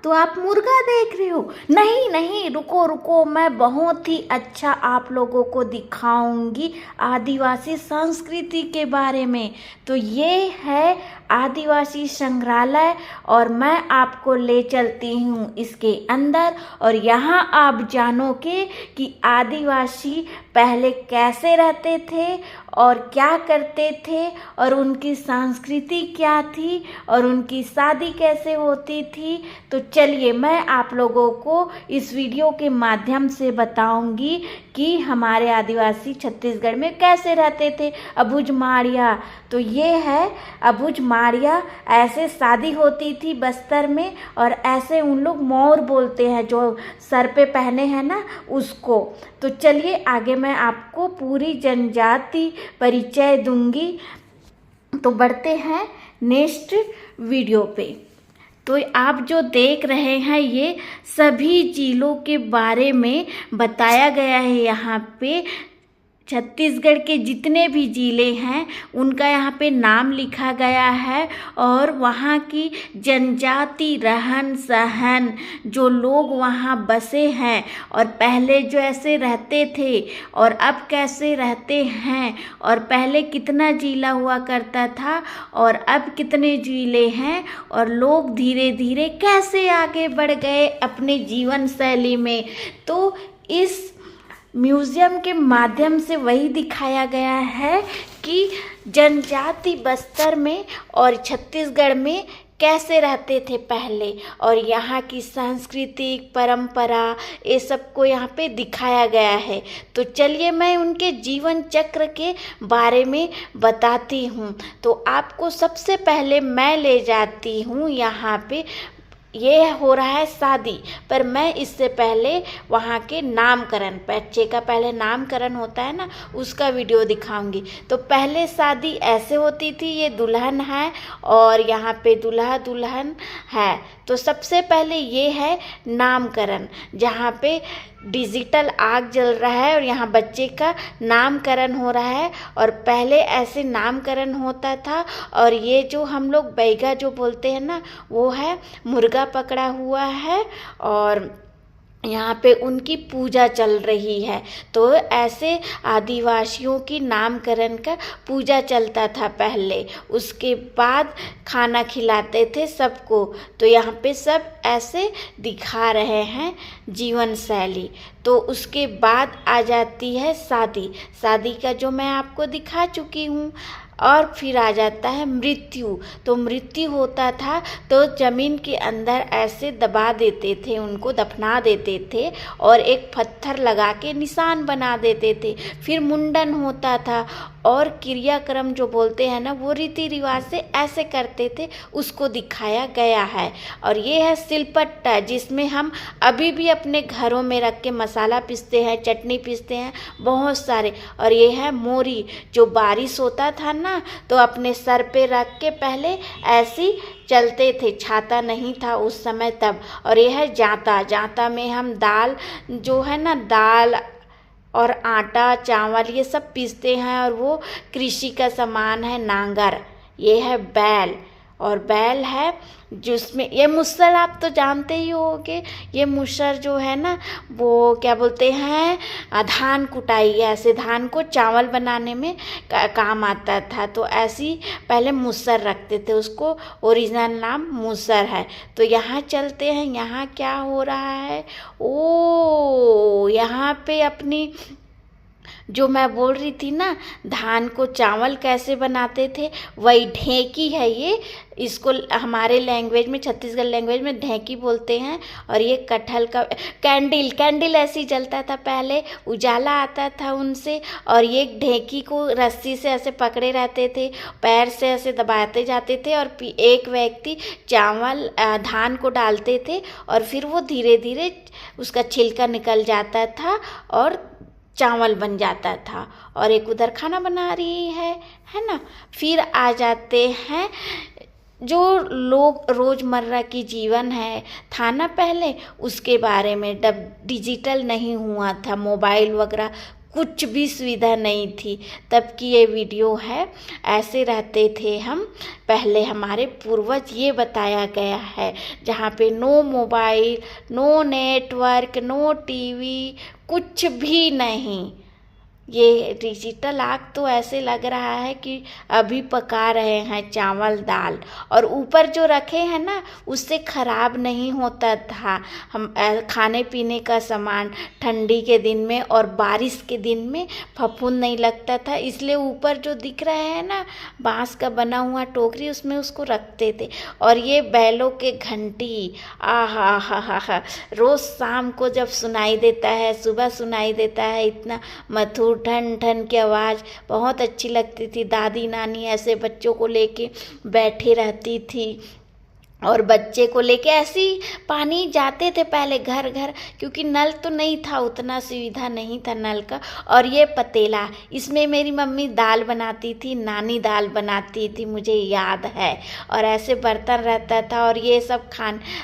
तो आप मुर्गा देख रहे हो? नहीं नहीं, रुको रुको, मैं बहुत ही अच्छा आप लोगों को दिखाऊंगी आदिवासी संस्कृति के बारे में। तो ये है आदिवासी संग्रहालय और मैं आपको ले चलती हूँ इसके अंदर, और यहाँ आप जानोगे कि आदिवासी पहले कैसे रहते थे और क्या करते थे और उनकी संस्कृति क्या थी और उनकी शादी कैसे होती थी। तो चलिए मैं आप लोगों को इस वीडियो के माध्यम से बताऊंगी कि हमारे आदिवासी छत्तीसगढ़ में कैसे रहते थे। अबुझमाड़िया, तो ये है अबुझमाड़िया, ऐसे शादी होती थी बस्तर में, और ऐसे उन लोग मोर बोलते हैं जो सर पे पहने हैं ना उसको। तो चलिए आगे मैं आपको पूरी जनजाति परिचय दूंगी। तो बढ़ते हैं नेक्स्ट वीडियो पे। तो आप जो देख रहे हैं ये सभी जिलों के बारे में बताया गया है। यहाँ पे छत्तीसगढ़ के जितने भी ज़िले हैं उनका यहाँ पे नाम लिखा गया है, और वहाँ की जनजाति, रहन सहन, जो लोग वहाँ बसे हैं और पहले जो ऐसे रहते थे और अब कैसे रहते हैं, और पहले कितना जिला हुआ करता था और अब कितने जिले हैं, और लोग धीरे धीरे कैसे आगे बढ़ गए अपने जीवन शैली में। तो इस म्यूज़ियम के माध्यम से वही दिखाया गया है कि जनजाति बस्तर में और छत्तीसगढ़ में कैसे रहते थे पहले, और यहाँ की सांस्कृतिक परंपरा ये सब को यहाँ पे दिखाया गया है। तो चलिए मैं उनके जीवन चक्र के बारे में बताती हूँ। तो आपको सबसे पहले मैं ले जाती हूँ यहाँ पे, ये हो रहा है शादी, पर मैं इससे पहले वहाँ के नामकरण, बच्चे का पहले नामकरण होता है ना, उसका वीडियो दिखाऊंगी। तो पहले शादी ऐसे होती थी, ये दुल्हन है और यहाँ पे दूल्हा दुल्हन है। तो सबसे पहले ये है नामकरण, जहाँ पे डिजिटल आग जल रहा है और यहाँ बच्चे का नामकरण हो रहा है। और पहले ऐसे नामकरण होता था, और ये जो हम लोग बैगा जो बोलते हैं ना, वो है मुर्गा पकड़ा हुआ है और यहाँ पे उनकी पूजा चल रही है। तो ऐसे आदिवासियों की नामकरण का पूजा चलता था पहले, उसके बाद खाना खिलाते थे सबको। तो यहाँ पे सब ऐसे दिखा रहे हैं जीवन शैली। तो उसके बाद आ जाती है शादी, शादी का जो मैं आपको दिखा चुकी हूँ। और फिर आ जाता है मृत्यु। तो मृत्यु होता था तो ज़मीन के अंदर ऐसे दबा देते थे, उनको दफना देते थे और एक पत्थर लगा के निशान बना देते थे। फिर मुंडन होता था, और क्रियाक्रम जो बोलते हैं ना, वो रीति रिवाज से ऐसे करते थे, उसको दिखाया गया है। और ये है सिलपट्टा, जिसमें हम अभी भी अपने घरों में रख के मसाला पीसते हैं, चटनी पीसते हैं बहुत सारे। और ये है मोरी, जो बारिश होता था ना तो अपने सर पे रख के पहले ऐसी चलते थे, छाता नहीं था उस समय तब। और ये है जांता, जांता में हम दाल जो है ना, दाल और आटा चावल ये सब पीसते हैं, और वो कृषि का सामान है। नांगर, ये है बैल, और बैल है जिसमें ये मुसर, आप तो जानते ही होंगे, ये मुसर जो है ना, वो क्या बोलते हैं, धान कुटाई, ऐसे धान को चावल बनाने में काम आता था। तो ऐसी पहले मुसर रखते थे, उसको ओरिजिनल नाम मुसर है। तो यहाँ चलते हैं, यहाँ क्या हो रहा है। ओ, यहाँ पे अपनी जो मैं बोल रही थी ना, धान को चावल कैसे बनाते थे, वही ढेकी है ये। इसको हमारे लैंग्वेज में, छत्तीसगढ़ लैंग्वेज में ढेकी बोलते हैं। और ये कटहल का कैंडल, कैंडल ऐसे जलता था पहले, उजाला आता था उनसे। और ये ढेकी को रस्सी से ऐसे पकड़े रहते थे, पैर से ऐसे दबाते जाते थे, और एक व्यक्ति चावल धान को डालते थे, और फिर वो धीरे धीरे उसका छिलका निकल जाता था और चावल बन जाता था। और एक उधर खाना बना रही है ना। फिर आ जाते हैं जो लोग रोज़मर्रा की जीवन है था ना पहले, उसके बारे में। जब डिजिटल नहीं हुआ था, मोबाइल वगैरह कुछ भी सुविधा नहीं थी। तब की ये वीडियो है। ऐसे रहते थे हम पहले, हमारे पूर्वज, ये बताया गया है। जहाँ पे no mobile, no network, no TV, कुछ भी नहीं। ये डिजिटल आग तो ऐसे लग रहा है कि अभी पका रहे हैं चावल दाल, और ऊपर जो रखे हैं ना उससे ख़राब नहीं होता था हम खाने पीने का सामान। ठंडी के दिन में और बारिश के दिन में फफूंद नहीं लगता था, इसलिए ऊपर जो दिख रहे हैं ना बांस का बना हुआ टोकरी, उसमें उसको रखते थे। और ये बैलों के घंटी, आहा हा हा हा, रोज़ शाम को जब सुनाई देता है, सुबह सुनाई देता है, इतना मधुर ठन ठन की आवाज़ बहुत अच्छी लगती थी। दादी नानी ऐसे बच्चों को लेके बैठी रहती थी, और बच्चे को लेके ऐसी पानी जाते थे पहले घर घर, क्योंकि नल तो नहीं था, उतना सुविधा नहीं था नल का। और ये पतीला, इसमें मेरी मम्मी दाल बनाती थी, नानी दाल बनाती थी, मुझे याद है। और ऐसे बर्तन रहता था, और ये सब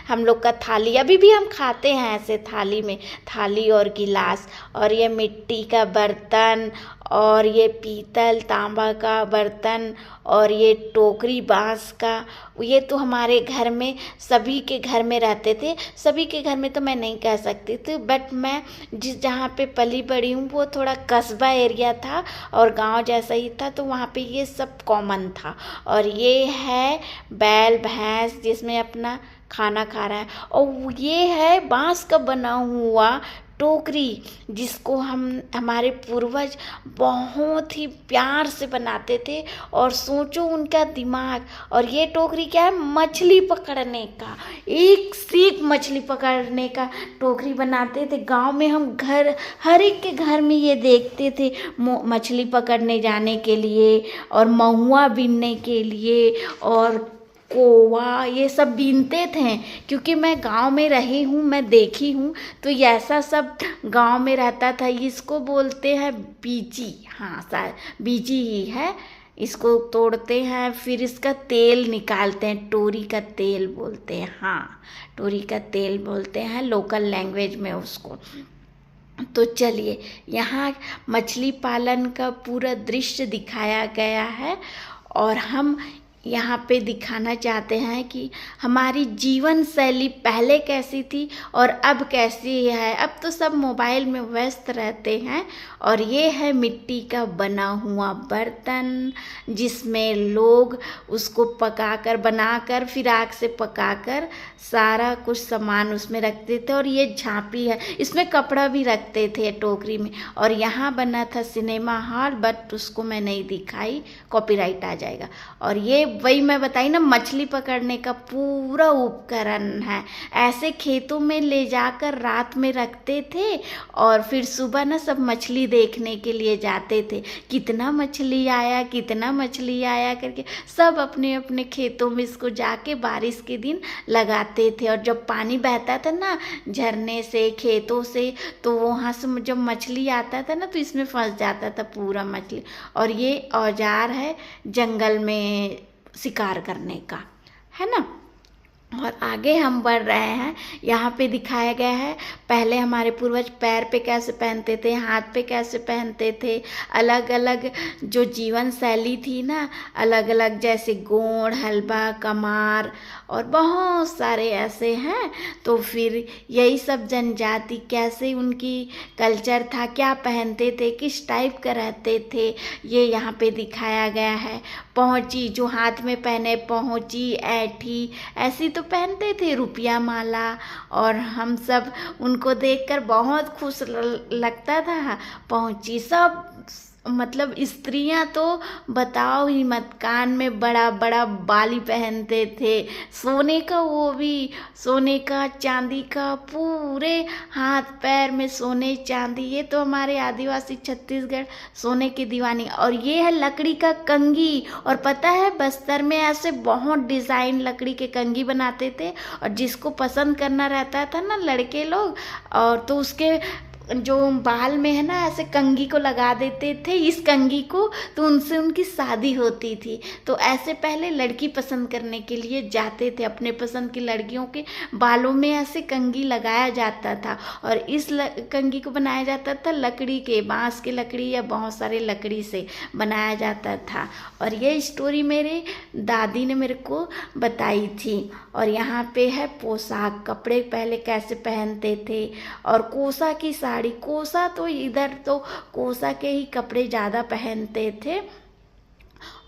हम लोग का थाली, अभी भी हम खाते हैं ऐसे थाली में, थाली और गिलास। और ये मिट्टी का बर्तन, और ये पीतल तांबा का बर्तन, और ये टोकरी बांस का, ये तो हमारे घर में, सभी के घर में रहते थे। सभी के घर में तो मैं नहीं कह सकती थी, बट मैं जहाँ पे पली बड़ी हूँ वो थोड़ा कस्बा एरिया था और गांव जैसा ही था, तो वहाँ पे ये सब कॉमन था। और ये है बैल भैंस जिसमें अपना खाना खा रहा है, और ये है बांस का बना हुआ टोकरी, जिसको हमारे पूर्वज बहुत ही प्यार से बनाते थे। और सोचो उनका दिमाग। और ये टोकरी क्या है, मछली पकड़ने का, एक से एक मछली पकड़ने का टोकरी बनाते थे। गांव में हम हर एक के घर में ये देखते थे, मछली पकड़ने जाने के लिए, और महुआ बीनने के लिए, और कोवा, ये सब बीनते थे। क्योंकि मैं गांव में रही हूँ, मैं देखी हूँ, तो ये ऐसा सब गांव में रहता था। इसको बोलते हैं बीजी, हाँ शायद बीजी ही है। इसको तोड़ते हैं, फिर इसका तेल निकालते हैं, टोरी का तेल बोलते हैं, हाँ टोरी का तेल बोलते हैं लोकल लैंग्वेज में उसको। तो चलिए, यहाँ मछली पालन का पूरा दृश्य दिखाया गया है, और हम यहाँ पे दिखाना चाहते हैं कि हमारी जीवन शैली पहले कैसी थी और अब कैसी है। अब तो सब मोबाइल में व्यस्त रहते हैं। और ये है मिट्टी का बना हुआ बर्तन, जिसमें लोग उसको पकाकर, बनाकर, फिर आग से पकाकर सारा कुछ सामान उसमें रखते थे। और ये झांपी है, इसमें कपड़ा भी रखते थे टोकरी में। और यहाँ बना था सिनेमा हॉल, बट उसको मैं नहीं दिखाई, कॉपीराइट आ जाएगा। और ये वही मैं बताई ना, मछली पकड़ने का पूरा उपकरण है। ऐसे खेतों में ले जाकर रात में रखते थे, और फिर सुबह ना सब मछली देखने के लिए जाते थे, कितना मछली आया, कितना मछली आया करके सब अपने अपने खेतों में इसको जाके बारिश के दिन लगाते थे। और जब पानी बहता था ना झरने से, खेतों से, तो वहाँ से जब मछली आता था ना तो इसमें फंस जाता था पूरा मछली। और ये औजार है जंगल में शिकार करने का, है ना। और आगे हम बढ़ रहे हैं। यहाँ पे दिखाया गया है पहले हमारे पूर्वज पैर पे कैसे पहनते थे, हाथ पे कैसे पहनते थे, अलग अलग जो जीवन शैली थी ना, अलग अलग, जैसे गोंड, हलबा, कमार, और बहुत सारे ऐसे हैं। तो फिर यही सब जनजाति कैसे उनकी कल्चर था, क्या पहनते थे, किस टाइप का रहते थे, ये यहाँ पे दिखाया गया है। पहुँची, जो हाथ में पहने, पहुँची, ऐठी, ऐसी तो पहनते थे, रुपया माला। और हम सब उनको देखकर बहुत खुश लगता था। पहुँची सब, मतलब स्त्रियां तो बताओ ही मत, कान में बड़ा बड़ा बाली पहनते थे, सोने का, वो भी सोने का, चांदी का, पूरे हाथ पैर में सोने चांदी। ये तो हमारे आदिवासी छत्तीसगढ़ सोने की दीवानी। और ये है लकड़ी का कंघी। और पता है बस्तर में ऐसे बहुत डिज़ाइन लकड़ी के कंघी बनाते थे, और जिसको पसंद करना रहता था ना लड़के लोग, और तो उसके जो बाल में है ना ऐसे कंघी को लगा देते थे इस कंघी को, तो उनसे उनकी शादी होती थी। तो ऐसे पहले लड़की पसंद करने के लिए जाते थे, अपने पसंद की लड़कियों के बालों में ऐसे कंघी लगाया जाता था। और इस कंघी को बनाया जाता था लकड़ी के, बांस की लकड़ी या बहुत सारे लकड़ी से बनाया जाता था। और ये स्टोरी मेरे दादी ने मेरे को बताई थी। और यहाँ पे है पोशाक, कपड़े पहले कैसे पहनते थे। और कोसा की साड़ी, कोसा तो इधर तो कोसा के ही कपड़े ज़्यादा पहनते थे।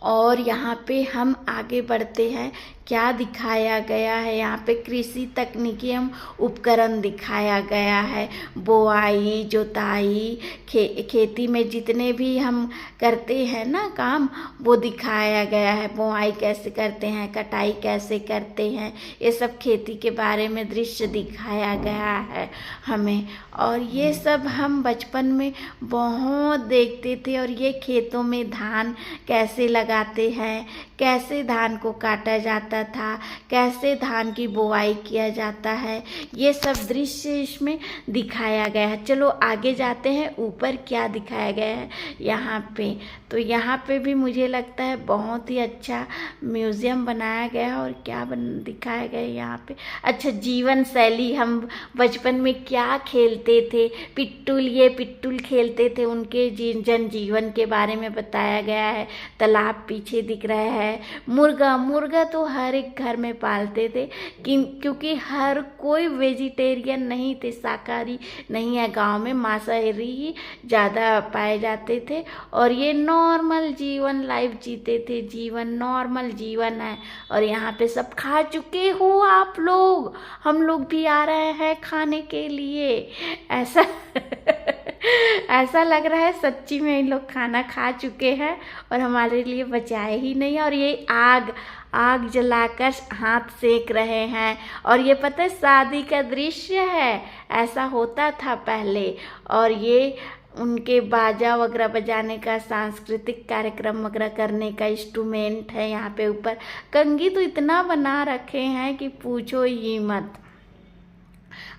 और यहाँ पे हम आगे बढ़ते हैं, क्या दिखाया गया है यहाँ पे, कृषि तकनीकी एवं उपकरण दिखाया गया है। बोआई, जोताई, खेती में जितने भी हम करते हैं ना काम, वो दिखाया गया है। बोआई कैसे करते हैं, कटाई कैसे करते हैं, ये सब खेती के बारे में दृश्य दिखाया गया है हमें। और ये सब हम बचपन में बहुत देखते थे। और ये खेतों में धान कैसे लगाते हैं, कैसे धान को काटा जाता था, कैसे धान की बुआई किया जाता है, ये सब दृश्य इसमें दिखाया गया है। चलो आगे जाते हैं, ऊपर क्या दिखाया गया है यहाँ पे। तो यहाँ पे भी मुझे लगता है बहुत ही अच्छा म्यूज़ियम बनाया गया है। और क्या दिखाया गया है यहाँ पे, अच्छा जीवन शैली, हम बचपन में क्या खेलते थे, पिट्टूल, ये पिट्टूल खेलते थे, उनके जनजीवन के बारे में बताया गया है। तालाब पीछे दिख रहा है। मुर्गा, मुर्गा तो हर एक घर में पालते थे, क्योंकि हर कोई वेजिटेरियन नहीं थे, शाकाहारी नहीं है, गांव में मांसाहारी ही ज़्यादा पाए जाते थे। और ये नॉर्मल जीवन लाइफ जीते थे, जीवन नॉर्मल जीवन है। और यहाँ पे सब खा चुके हो आप लोग, हम लोग भी आ रहे हैं खाने के लिए, ऐसा ऐसा लग रहा है सच्ची में इन लोग खाना खा चुके हैं और हमारे लिए बचाए ही नहीं। और ये आग जलाकर हाथ सेक रहे हैं। और ये पता है शादी का दृश्य है, ऐसा होता था पहले। और ये उनके बाजा वगैरह बजाने का, सांस्कृतिक कार्यक्रम वगैरह करने का इंस्ट्रूमेंट है। यहाँ पे ऊपर कंघी तो इतना बना रखे हैं कि पूछो ही मत।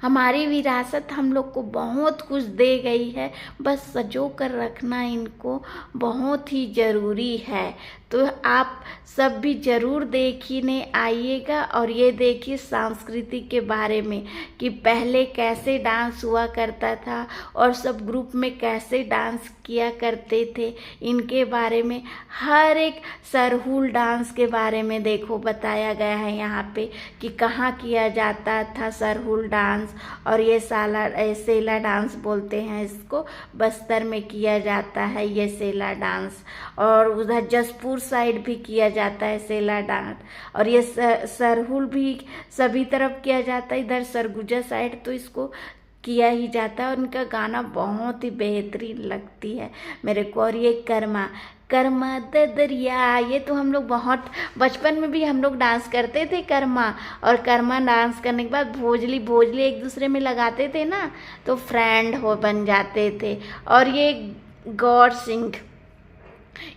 हमारी विरासत हम लोग को बहुत कुछ दे गई है, बस सजो कर रखना इनको बहुत ही ज़रूरी है। तो आप सब भी ज़रूर देखने आइएगा। और ये देखिए संस्कृति के बारे में कि पहले कैसे डांस हुआ करता था और सब ग्रुप में कैसे डांस किया करते थे, इनके बारे में हर एक सरहुल डांस के बारे में देखो बताया गया है यहाँ पे कि कहाँ किया जाता था सरहुल डांस। और ये सेला डांस बोलते हैं इसको, बस्तर में किया जाता है ये सेला डांस। और उधर जसपुर साइड भी किया जाता है सेला डांस। और ये सरहुल भी सभी तरफ किया जाता है, इधर सरगुजा साइड तो इसको किया ही जाता है। और उनका गाना बहुत ही बेहतरीन लगती है मेरे को। और ये कर्मा दरिया, ये तो हम लोग बहुत बचपन में भी हम लोग डांस करते थे कर्मा। और कर्मा डांस करने के बाद भोजली एक दूसरे में लगाते थे ना, तो फ्रेंड बन जाते थे। और ये गौर सिंह,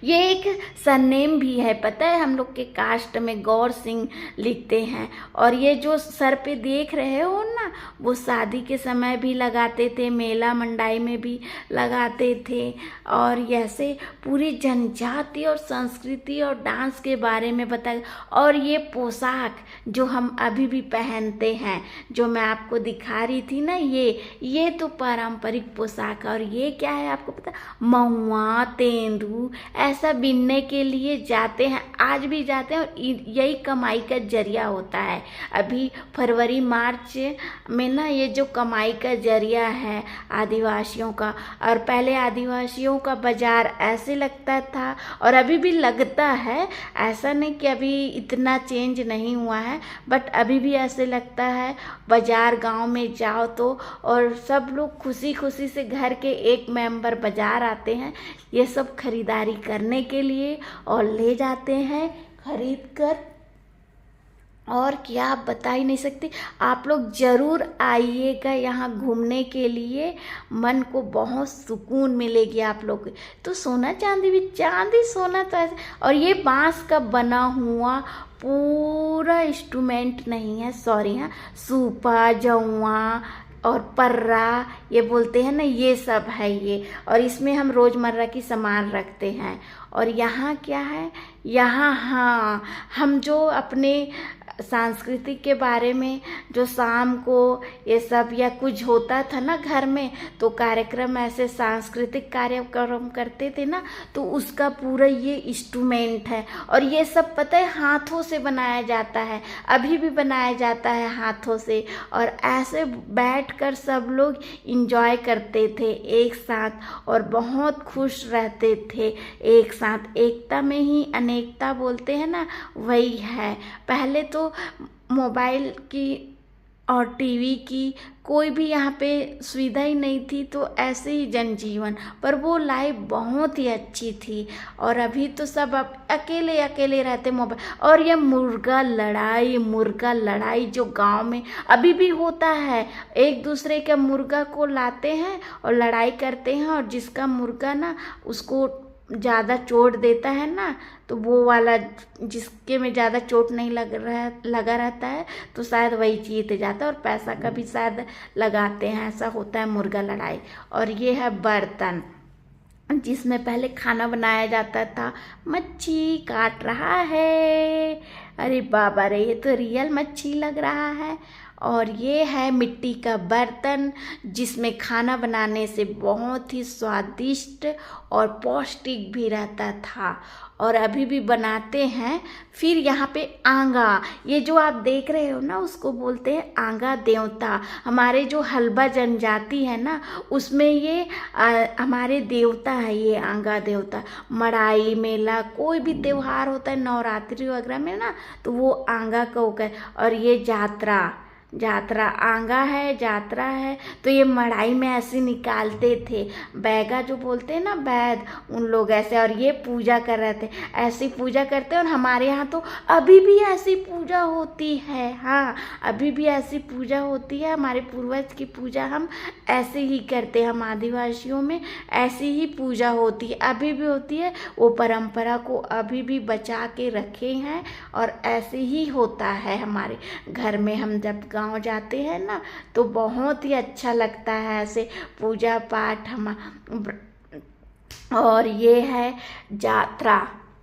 ये एक सरनेम भी है, पता है हम लोग के कास्ट में गौर सिंह लिखते हैं। और ये जो सर पे देख रहे हो ना, वो शादी के समय भी लगाते थे, मेला मंडाई में भी लगाते थे। और ऐसे पूरी जनजाति और संस्कृति और डांस के बारे में बताया। और ये पोशाक जो हम अभी भी पहनते हैं, जो मैं आपको दिखा रही थी ना, ये तो पारंपरिक पोशाक। और ये क्या है आपको पता, महुआ, तेंदू, ऐसा बिनने के लिए जाते हैं, आज भी जाते हैं। और यही कमाई का जरिया होता है। अभी फरवरी मार्च में ना ये जो कमाई का जरिया है आदिवासियों का। और पहले आदिवासियों का बाजार ऐसे लगता था, और अभी भी लगता है, ऐसा नहीं कि अभी इतना चेंज नहीं हुआ है, बट अभी भी ऐसे लगता है। बाजार गांव में जाओ तो, और सब लोग खुशी खुशी से घर के एक मेंबर बाजार आते हैं ये सब खरीदारी करने के लिए, और ले जाते हैं खरीद कर। और क्या आप बता ही नहीं सकती, आप लोग ज़रूर आइएगा यहाँ घूमने के लिए, मन को बहुत सुकून मिलेगी आप लोग। तो सोना चांदी भी, चांदी सोना तो ऐसे। और ये बांस का बना हुआ पूरा इंस्ट्रूमेंट नहीं है, सॉरी, हाँ, सूपा, जौआ, और पर्रा ये बोलते हैं ना, ये सब है ये। और इसमें हम रोज़मर्रा की सामान रखते हैं। और यहाँ क्या है, यहाँ हाँ हम जो अपने सांस्कृतिक के बारे में जो शाम को ये सब या कुछ होता था ना घर में, तो कार्यक्रम ऐसे सांस्कृतिक कार्यक्रम करते थे ना, तो उसका पूरा ये इंस्ट्रूमेंट है। और ये सब पता है हाथों से बनाया जाता है, अभी भी बनाया जाता है हाथों से। और ऐसे बैठकर सब लोग इंजॉय करते थे एक साथ और बहुत खुश रहते थे एक साथ। एकता में ही अनेकता बोलते हैं ना, वही है। पहले तो मोबाइल की और टीवी की कोई भी यहाँ पे सुविधा ही नहीं थी, तो ऐसे ही जनजीवन, पर वो लाइफ बहुत ही अच्छी थी। और अभी तो सब अब अकेले अकेले रहते मोबाइल। और ये मुर्गा लड़ाई जो गांव में अभी भी होता है, एक दूसरे के मुर्गा को लाते हैं और लड़ाई करते हैं, और जिसका मुर्गा ना उसको ज़्यादा चोट देता है ना, तो वो वाला जिसके में ज़्यादा चोट नहीं लगा रहता है, तो शायद वही जीत जाता है। और पैसा का भी शायद लगाते हैं, ऐसा होता है मुर्गा लड़ाई। और ये है बर्तन, जिसमें पहले खाना बनाया जाता था। मच्छी काट रहा है, अरे बाबा रे, ये तो रियल मच्छी लग रहा है। और ये है मिट्टी का बर्तन, जिसमें खाना बनाने से बहुत ही स्वादिष्ट और पौष्टिक भी रहता था, और अभी भी बनाते हैं। फिर यहाँ पे आंगा, ये जो आप देख रहे हो ना, उसको बोलते हैं आंगा देवता। हमारे जो हल्बा जनजाति है ना, उसमें ये हमारे देवता है, ये आंगा देवता। मड़ाई मेला कोई भी त्योहार होता है, नवरात्रि वगैरह में ना, तो वो आंगा का होकर। और ये जात्रा आंगा है, जात्रा है, तो ये मड़ाई में ऐसे निकालते थे। बैगा जो बोलते हैं ना, बैद, उन लोग ऐसे। और ये पूजा कर रहे थे, ऐसी पूजा करते हैं। और हमारे यहाँ तो अभी भी ऐसी पूजा होती है। हाँ, अभी भी ऐसी पूजा होती है। हमारे पूर्वज की पूजा हम ऐसे ही करते हैं। हम आदिवासियों में ऐसी ही पूजा होती है, अभी भी होती है। वो परंपरा को अभी भी बचा के रखे हैं, और ऐसे ही होता है हमारे घर में। हम जब गाँव जाते हैं ना, तो बहुत ही अच्छा लगता है ऐसे पूजा पाठ हम। और ये है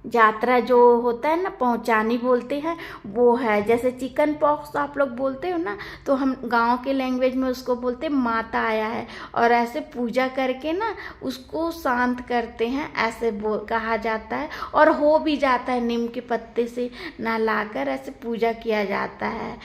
जात्रा जो होता है ना, पहुँचानी बोलते हैं, वो है। जैसे चिकन पॉक्स आप लोग बोलते हो ना, तो हम गांव के लैंग्वेज में उसको बोलते हैं माता आया है। और ऐसे पूजा करके ना उसको शांत करते हैं, ऐसे कहा जाता है। और हो भी जाता है, नीम के पत्ते से नहलाकर ऐसे पूजा किया जाता है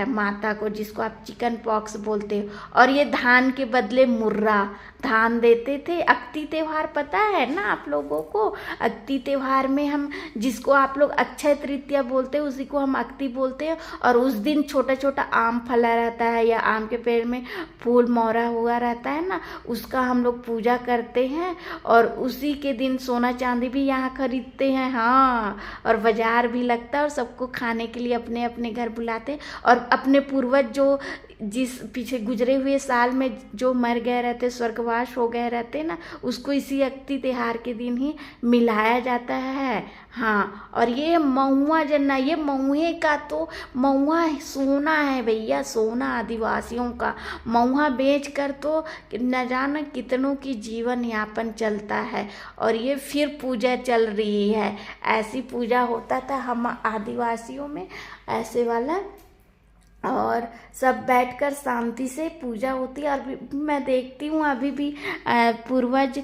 माता को, जिसको आप चिकन पॉक्स बोलते हो। और ये धान के बदले मुर्रा धान देते थे। अक्ति त्योहार पता है ना आप लोगों को? अक्ति त्योहार में हम, जिसको आप लोग अक्षय तृतीया बोलते हैं, उसी को हम अक्ति बोलते हैं। और उस दिन छोटा छोटा आम फला रहता है, या आम के पेड़ में फूल मोहरा हुआ रहता है ना, उसका हम लोग पूजा करते हैं। और उसी के दिन सोना चांदी भी यहाँ खरीदते हैं। हाँ, और बाजार भी लगता है, और सबको खाने के लिए अपने अपने घर बुलाते हैं। और अपने पूर्वज जो जिस पीछे गुजरे हुए साल में जो मर गए रहते, स्वर्गवास हो गए रहते ना, उसको इसी अक्ति त्योहार के दिन ही मिलाया जाता है। हाँ, और ये महुआ जन्ना, ये महुए का तो महुआ सोना है भैया, सोना आदिवासियों का। महुआ बेच कर तो न जाना कितनों की जीवन यापन चलता है। और ये फिर पूजा चल रही है, ऐसी पूजा होता था हम आदिवासियों में, ऐसे वाला। और सब बैठकर शांति से पूजा होती है। और मैं देखती हूँ अभी भी पूर्वज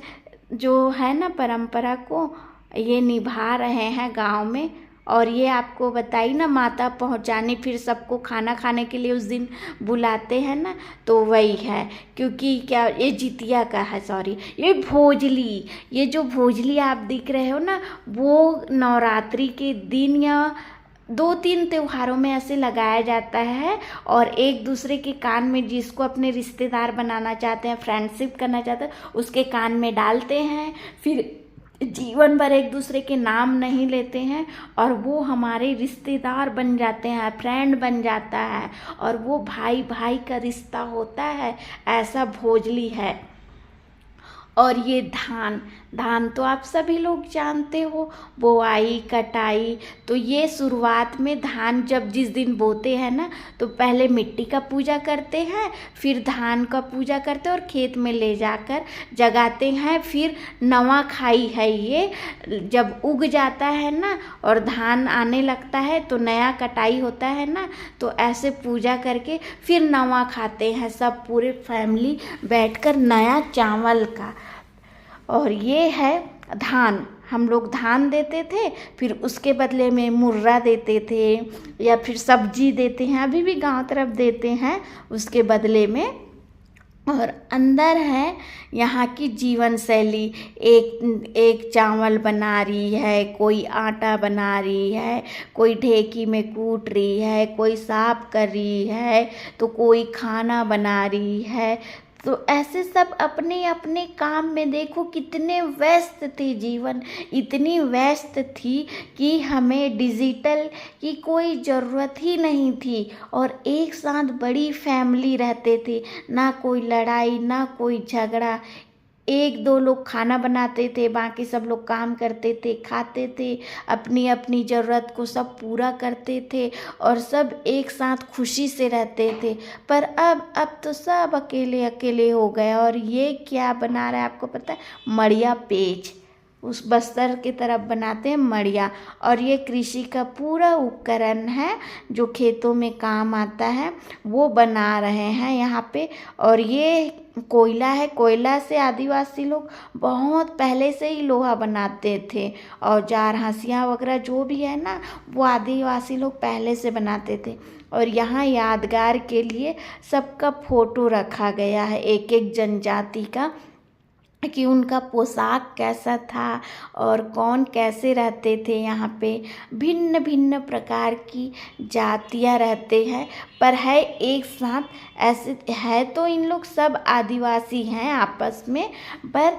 जो है ना परंपरा को ये निभा रहे हैं गांव में। और ये आपको बताई ना, माता पहुँचानी, फिर सबको खाना खाने के लिए उस दिन बुलाते हैं ना, तो वही है। क्योंकि क्या, ये जितिया का है, सॉरी, ये भोजली, ये जो भोजली आप दिख रहे हो ना, वो नवरात्रि के दिन या 2-3 त्योहारों में ऐसे लगाया जाता है। और एक दूसरे के कान में, जिसको अपने रिश्तेदार बनाना चाहते हैं, फ्रेंडशिप करना चाहते हैं, उसके कान में डालते हैं। फिर जीवन भर एक दूसरे के नाम नहीं लेते हैं, और वो हमारे रिश्तेदार बन जाते हैं, फ्रेंड बन जाता है, और वो भाई भाई का रिश्ता होता है। ऐसा भोजली है। और ये धान तो आप सभी लोग जानते हो, बोआई कटाई। तो ये शुरुआत में धान जब जिस दिन बोते हैं ना, तो पहले मिट्टी का पूजा करते हैं, फिर धान का पूजा करते हैं और खेत में ले जाकर जगाते हैं। फिर नवा खाई है ये, जब उग जाता है ना और धान आने लगता है तो नया कटाई होता है ना, तो ऐसे पूजा करके फिर नवा खाते हैं सब पूरे फैमिली बैठकर नया चावल का। और ये है धान, हम लोग धान देते थे, फिर उसके बदले में मुर्रा देते थे या फिर सब्जी देते हैं, अभी भी गांव तरफ देते हैं उसके बदले में। और अंदर है यहाँ की जीवन शैली, एक चावल बना रही है, कोई आटा बना रही है, कोई ढेकी में कूट रही है, कोई साफ कर रही है, तो कोई खाना बना रही है। तो ऐसे सब अपने अपने काम में देखो कितने व्यस्त थे, जीवन इतनी व्यस्त थी कि हमें डिजिटल की कोई ज़रूरत ही नहीं थी। और एक साथ बड़ी फैमिली रहते थे, ना कोई लड़ाई ना कोई झगड़ा। एक दो लोग खाना बनाते थे, बाकी सब लोग काम करते थे, खाते थे, अपनी अपनी ज़रूरत को सब पूरा करते थे और सब एक साथ खुशी से रहते थे। पर अब तो सब अकेले अकेले हो गए। और ये क्या बना रहा है आपको पता है? मड़िया पेच, उस बस्तर की तरफ बनाते हैं मड़िया। और ये कृषि का पूरा उपकरण है जो खेतों में काम आता है, वो बना रहे हैं यहाँ पे। और ये कोयला है, कोयला से आदिवासी लोग बहुत पहले से ही लोहा बनाते थे। औजार हंसिया वगैरह जो भी है ना, वो आदिवासी लोग पहले से बनाते थे। और यहाँ यादगार के लिए सबका फोटो रखा गया है, एक एक जनजाति का, कि उनका पोशाक कैसा था और कौन कैसे रहते थे। यहाँ पे भिन्न भिन्न प्रकार की जातियाँ रहते हैं, पर है एक साथ। ऐसे है तो इन लोग सब आदिवासी हैं आपस में, पर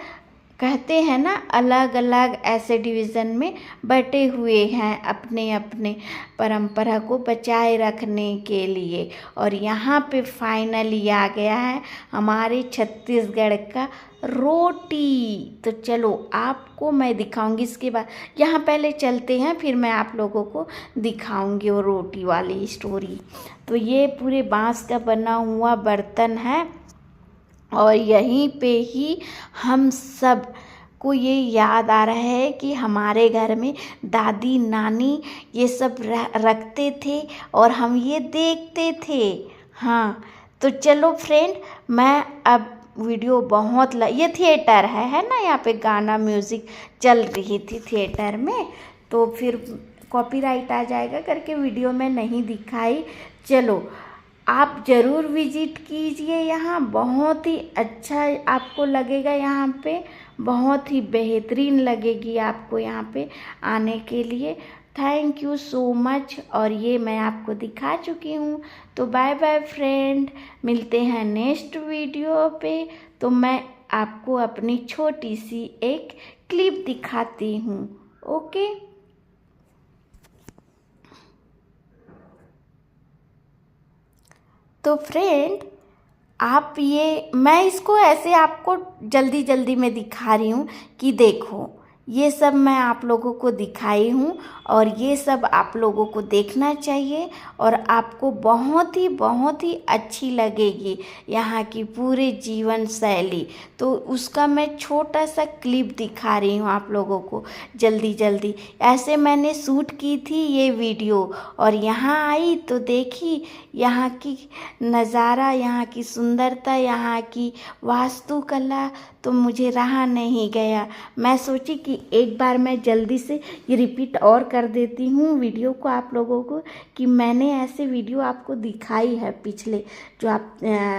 कहते हैं ना अलग अलग ऐसे डिवीज़न में बटे हुए हैं अपने अपने परंपरा को बचाए रखने के लिए। और यहाँ पे फाइनली आ गया है हमारे छत्तीसगढ़ का रोटी। तो चलो आपको मैं दिखाऊंगी इसके बाद, यहाँ पहले चलते हैं फिर मैं आप लोगों को दिखाऊंगी वो रोटी वाली स्टोरी। तो ये पूरे बांस का बना हुआ बर्तन है और यहीं पे ही हम सब को ये याद आ रहा है कि हमारे घर में दादी नानी ये सब रखते थे और हम ये देखते थे। हाँ तो चलो फ्रेंड, मैं अब वीडियो बहुत ये थिएटर है ना, यहाँ पे गाना म्यूज़िक चल रही थी थिएटर में, तो फिर कॉपीराइट आ जाएगा करके वीडियो में नहीं दिखाई। चलो आप ज़रूर विजिट कीजिए, यहाँ बहुत ही अच्छा आपको लगेगा, यहाँ पे बहुत ही बेहतरीन लगेगी आपको यहाँ पे आने के लिए। Thank you so much. और ये मैं आपको दिखा चुकी हूँ। तो बाय बाय फ्रेंड, मिलते हैं नेक्स्ट वीडियो पे। तो मैं आपको अपनी छोटी सी एक क्लिप दिखाती हूँ। ओके, तो फ्रेंड आप ये, मैं इसको ऐसे आपको जल्दी जल्दी में दिखा रही हूँ कि देखो ये सब मैं आप लोगों को दिखाई हूँ और ये सब आप लोगों को देखना चाहिए और आपको बहुत ही अच्छी लगेगी यहाँ की पूरे जीवन शैली। तो उसका मैं छोटा सा क्लिप दिखा रही हूँ आप लोगों को जल्दी जल्दी। ऐसे मैंने शूट की थी ये वीडियो और यहाँ आई तो देखी यहाँ की नज़ारा, यहाँ की सुंदरता, यहाँ की वास्तुकला, तो मुझे रहा नहीं गया। मैं सोची कि एक बार मैं जल्दी से ये रिपीट और कर देती हूँ वीडियो को आप लोगों को, कि मैंने ऐसे वीडियो आपको दिखाई है पिछले जो आप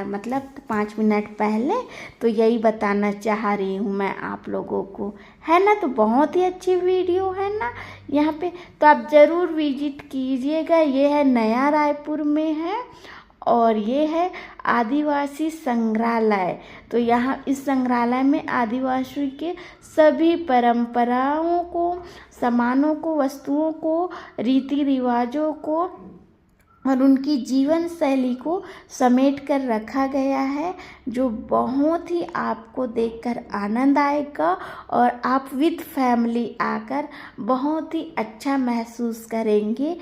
मतलब 5 मिनट पहले। तो यही बताना चाह रही हूँ मैं आप लोगों को, है ना। तो बहुत ही अच्छी वीडियो है ना यहाँ पे, तो आप ज़रूर विजिट कीजिएगा। ये है नया रायपुर में है और ये है आदिवासी संग्रहालय। तो यहाँ इस संग्रहालय में आदिवासी के सभी परंपराओं को, सामानों को, वस्तुओं को, रीति रिवाजों को और उनकी जीवन शैली को समेट कर रखा गया है, जो बहुत ही आपको देखकर आनंद आएगा और आप विद फैमिली आकर बहुत ही अच्छा महसूस करेंगे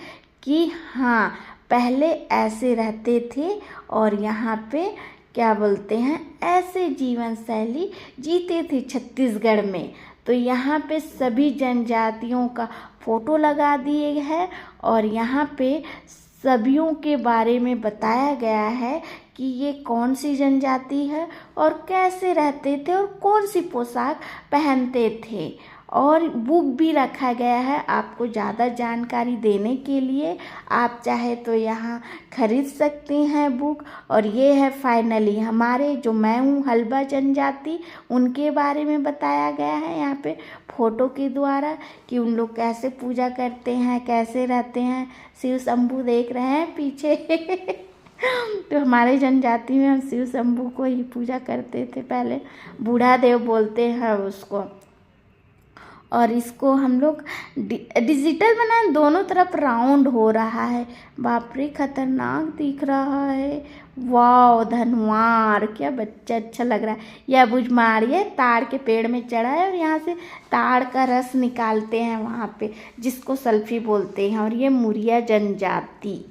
कि हाँ, पहले ऐसे रहते थे और यहाँ पे क्या बोलते हैं, ऐसे जीवन शैली जीते थे छत्तीसगढ़ में। तो यहाँ पे सभी जनजातियों का फोटो लगा दिए है और यहाँ पे सभियों के बारे में बताया गया है कि ये कौन सी जनजाति है और कैसे रहते थे और कौन सी पोशाक पहनते थे। और बुक भी रखा गया है आपको ज़्यादा जानकारी देने के लिए। आप चाहे तो यहाँ खरीद सकते हैं बुक। और ये है फाइनली हमारे जो मैं हूँ हल्बा जनजाति, उनके बारे में बताया गया है यहाँ पे फोटो के द्वारा कि उन लोग कैसे पूजा करते हैं, कैसे रहते हैं। शिव शंभू देख रहे हैं पीछे तो हमारे जनजाति में हम शिव शंभू को ही पूजा करते थे पहले, बूढ़ा देव बोलते हैं उसको। और इसको हम लोग डिजिटल बनाए, दोनों तरफ राउंड हो रहा है। बाप रे खतरनाक दिख रहा है। वाह धनवार, क्या बच्चा अच्छा लग रहा है। यह बुझमारिए ताड़ के पेड़ में चढ़ा है और यहाँ से ताड़ का रस निकालते हैं वहाँ पे, जिसको सल्फी बोलते हैं। और ये मुरिया जनजाति,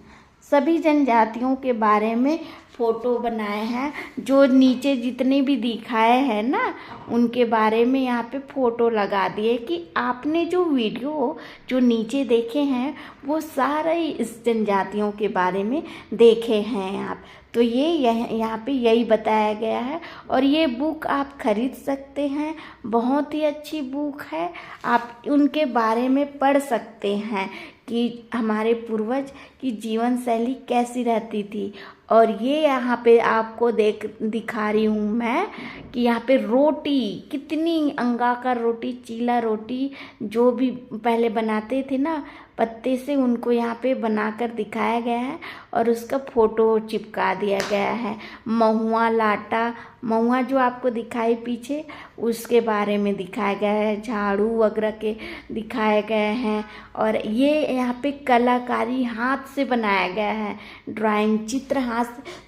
सभी जनजातियों के बारे में फ़ोटो बनाए हैं। जो नीचे जितने भी दिखाए हैं ना, उनके बारे में यहाँ पे फ़ोटो लगा दिए कि आपने जो वीडियो जो नीचे देखे हैं वो सारे इस जनजातियों के बारे में देखे हैं आप। तो ये यहाँ पे यही बताया गया है। और ये बुक आप खरीद सकते हैं, बहुत ही अच्छी बुक है। आप उनके बारे में पढ़ सकते हैं कि हमारे पूर्वज की जीवन शैली कैसी रहती थी। और ये यहाँ पे आपको दिखा रही हूँ मैं कि यहाँ पे रोटी कितनी अंगाकर रोटी, चीला रोटी जो भी पहले बनाते थे ना पत्ते से, उनको यहाँ पे बनाकर दिखाया गया है और उसका फ़ोटो चिपका दिया गया है। महुआ लाटा, महुआ जो आपको दिखाई पीछे, उसके बारे में दिखाया गया है। झाड़ू वगैरह के दिखाए गए हैं। और ये यहाँ पे कलाकारी हाथ से बनाया गया है, ड्राइंग चित्र हाथ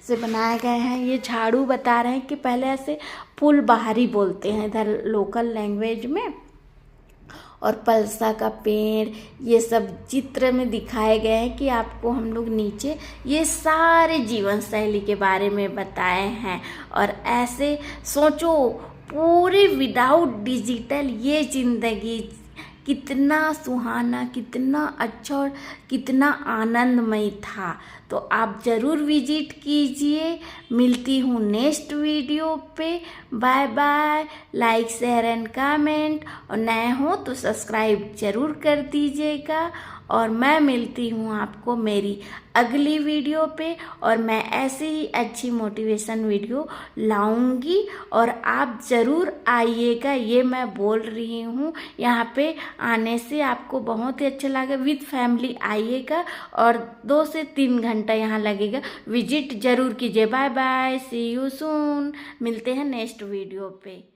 से बनाए गए हैं। ये झाड़ू बता रहे हैं कि पहले ऐसे फुल बाहरी बोलते हैं इधर लोकल लैंग्वेज में। और पलसा का पेड़, ये सब चित्र में दिखाए गए हैं कि आपको हम लोग नीचे ये सारे जीवन शैली के बारे में बताए हैं। और ऐसे सोचो पूरे विदाउट डिजिटल ये ज़िंदगी कितना सुहाना, कितना अच्छा और कितना आनंदमय था। तो आप ज़रूर विजिट कीजिए। मिलती हूँ नेक्स्ट वीडियो पे। Bye bye. Like share and comment, और नए हो तो सब्सक्राइब ज़रूर कर दीजिएगा। और मैं मिलती हूँ आपको मेरी अगली वीडियो पे। और मैं ऐसे ही अच्छी मोटिवेशन वीडियो लाऊंगी और आप ज़रूर आइएगा, ये मैं बोल रही हूँ। यहाँ पे आने से आपको बहुत ही अच्छा लगेगा। विद फैमिली आइएगा और 2 से 3 घंटा यहाँ लगेगा। विजिट ज़रूर कीजिए। Bye bye, see you soon. मिलते हैं नेक्स्ट वीडियो पे।